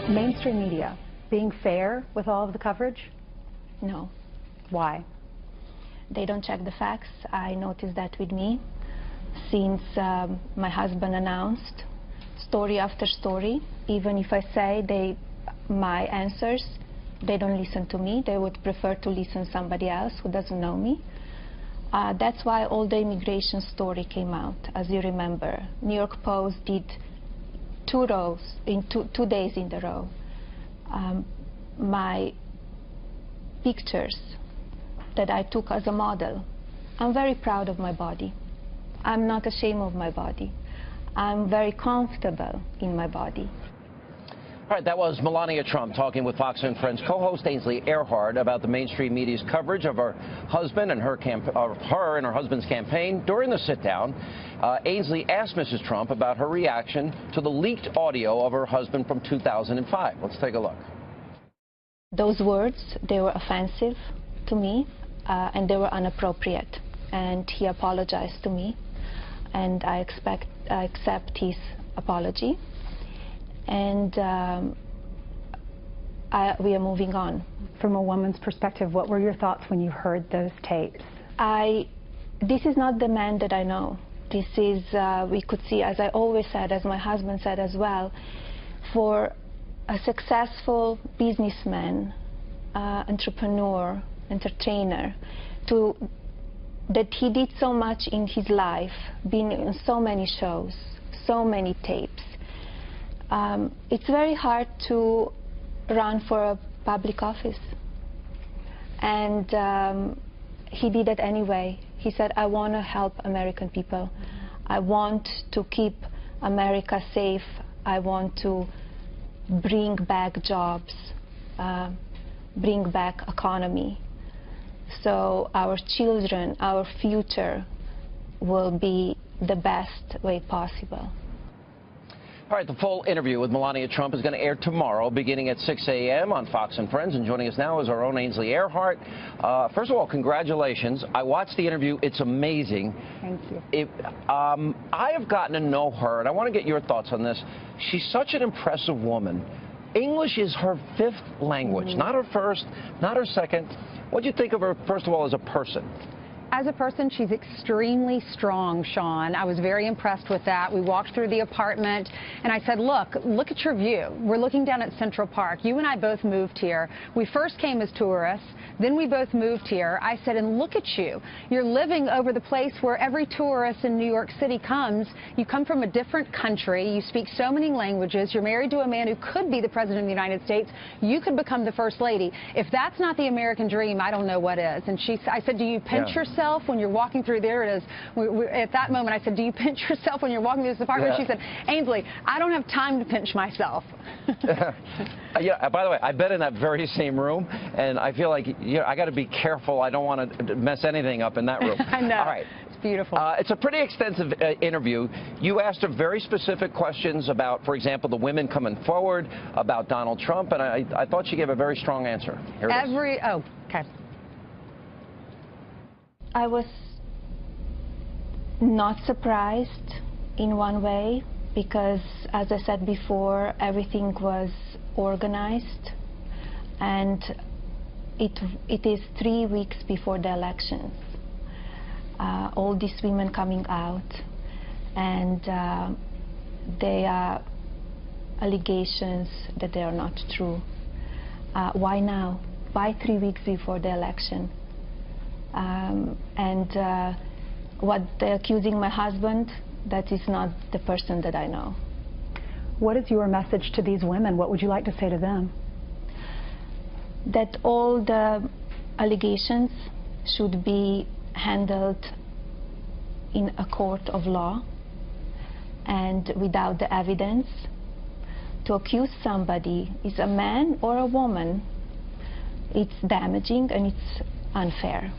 Mainstream media being fair with all of the coverage? No. Why? They don't check the facts. I noticed that with me since my husband announced story after story. Even if I say my answers, they don't listen to me. They would prefer to listen to somebody else who doesn't know me. That's why all the immigration story came out. As you remember, New York Post did two days in a row. My pictures that I took as a model. I'm very proud of my body. I'm not ashamed of my body. I'm very comfortable in my body. All right, that was Melania Trump talking with Fox and Friends co-host Ainsley Earhardt about the mainstream media's coverage of her husband and her and her husband's campaign. During the sit-down, Ainsley asked Mrs. Trump about her reaction to the leaked audio of her husband from 2005. Let's take a look. Those words, they were offensive to me, and they were inappropriate. And he apologized to me, and I accept his apology. And we are moving on. From a woman's perspective, what were your thoughts when you heard those tapes? This is not the man that I know. This is, we could see, as I always said, as my husband said as well, for a successful businessman, entrepreneur, entertainer, that he did so much in his life, being in so many shows, so many tapes. It's very hard to run for a public office. And he did it anyway. He said, I want to help American people. I want to keep America safe. I want to bring back jobs, bring back economy. So our children, our future will be the best way possible. All right, the full interview with Melania Trump is going to air tomorrow, beginning at 6 a.m. on Fox and Friends. And joining us now is our own Ainsley Earhardt. First of all, congratulations. I watched the interview. It's amazing. Thank you. I have gotten to know her, and I want to get your thoughts on this. She's such an impressive woman. English is her fifth language, not her first, not her second. What do you think of her, first of all, as a person? As a person, she's extremely strong, Sean. I was very impressed with that. We walked through the apartment, and I said, look at your view. We're looking down at Central Park. You and I both moved here. We first came as tourists, then we both moved here. I said, and look at you. You're living over the place where every tourist in New York City comes. You come from a different country. You speak so many languages. You're married to a man who could be the president of the United States. You could become the first lady. If that's not the American dream, I don't know what is. And I said, do you pinch yourself when you're walking through? There it is. At that moment, I said, do you pinch yourself when you're walking through this apartment? She said, Ainsley, I don't have time to pinch myself. Yeah, by the way, I've been in that very same room, and I feel like I got to be careful. I don't want to mess anything up in that room. I know. All right. It's beautiful. It's a pretty extensive interview. You asked her very specific questions about, for example, the women coming forward, about Donald Trump, and I thought she gave a very strong answer. Here it is. Oh, okay. I was not surprised in one way because, as I said before, everything was organized, and it is 3 weeks before the elections. All these women coming out, and they are allegations that they are not true. Why now? Why 3 weeks before the election? What they're accusing my husband, that is not the person that I know. What is your message to these women? What would you like to say to them? That all the allegations should be handled in a court of law and without the evidence. To accuse somebody, is a man or a woman, it's damaging and it's unfair.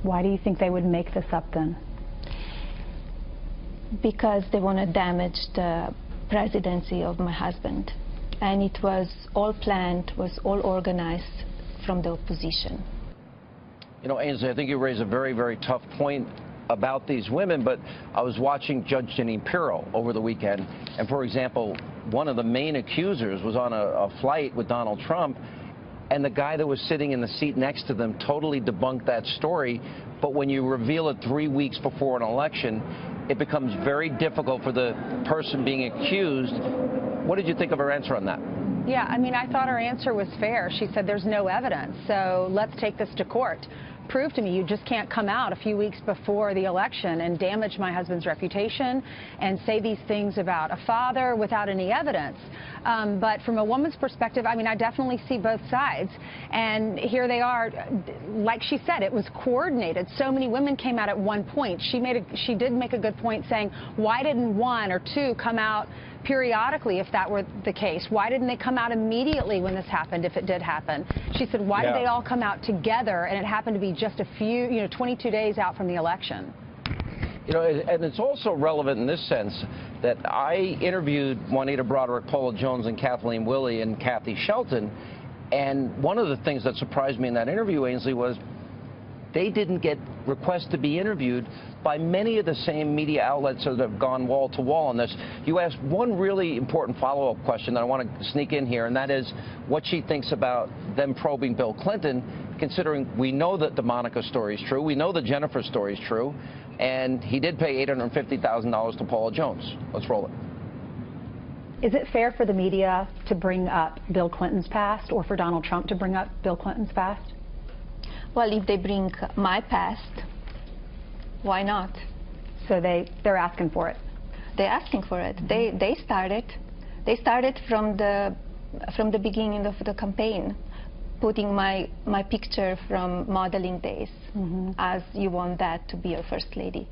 Why do you think they would make this up then? Because they want to damage the presidency of my husband. And it was all planned, was all organized from the opposition. You know, Ainsley, I think you raise a very, very tough point. about these women, but I was watching Judge Jeanine Pirro over the weekend, and for example, one of the main accusers was on a flight with Donald Trump, and the guy that was sitting in the seat next to them totally debunked that story. But when you reveal it 3 weeks before an election, it becomes very difficult for the person being accused. What did you think of her answer on that? Yeah, I mean, I thought her answer was fair. She said there's no evidence, so let's take this to court. Prove to me you just can't come out a few weeks before the election and damage my husband's reputation and say these things about a father without any evidence. But from a woman's perspective, I mean, I definitely see both sides. And here they are, like she said, it was coordinated. So many women came out at one point. She did make a good point saying, why didn't one or two come out periodically if that were the case? Why didn't they come out immediately when this happened, if it did happen? She said, why did they all come out together, and it happened to be just a few, 22 days out from the election? And it's also relevant in this sense that I interviewed Juanita Broderick, Paula Jones, and Kathleen Willey and Kathy Shelton, and one of the things that surprised me in that interview, Ainsley, was they didn't get requests to be interviewed by many of the same media outlets that have gone wall to wall on this. You asked one really important follow-up question that I want to sneak in here, and that is what she thinks about them probing Bill Clinton, considering we know that the Monica story is true, we know the Jennifer story is true, and he did pay $850,000 to Paula Jones. Let's roll it. Is it fair for the media to bring up Bill Clinton's past, or for Donald Trump to bring up Bill Clinton's past? Well, if they bring my past, why not? So they're asking for it. They're asking for it. They started. They started from the beginning of the campaign, putting my picture from modeling days, as you want that to be your first lady.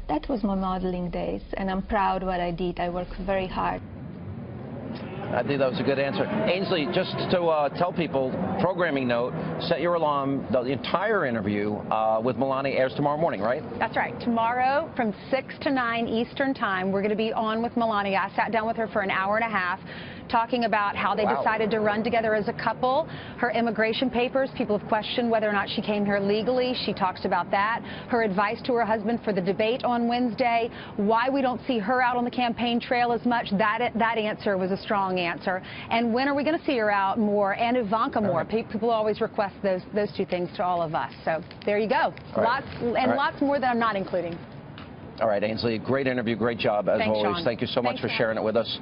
That was my modeling days, and I'm proud what I did. I worked very hard. I think that was a good answer. Ainsley, just to tell people, programming note, set your alarm. The entire interview with Melania airs tomorrow morning, right? That's right. Tomorrow from 6 to 9 Eastern Time, we're going to be on with Melania. I sat down with her for an hour and a half, talking about how they decided to run together as a couple, her immigration papers. People have questioned whether or not she came here legally. She talks about that. Her advice to her husband for the debate on Wednesday, why we don't see her out on the campaign trail as much. That answer was a strong answer. And when are we going to see her out more, and Ivanka more? People always request those two things to all of us. So there you go. Lots more that I'm not including. All right, Ainsley, great interview, great job as always. Sean. Thank you so much for sharing it with us.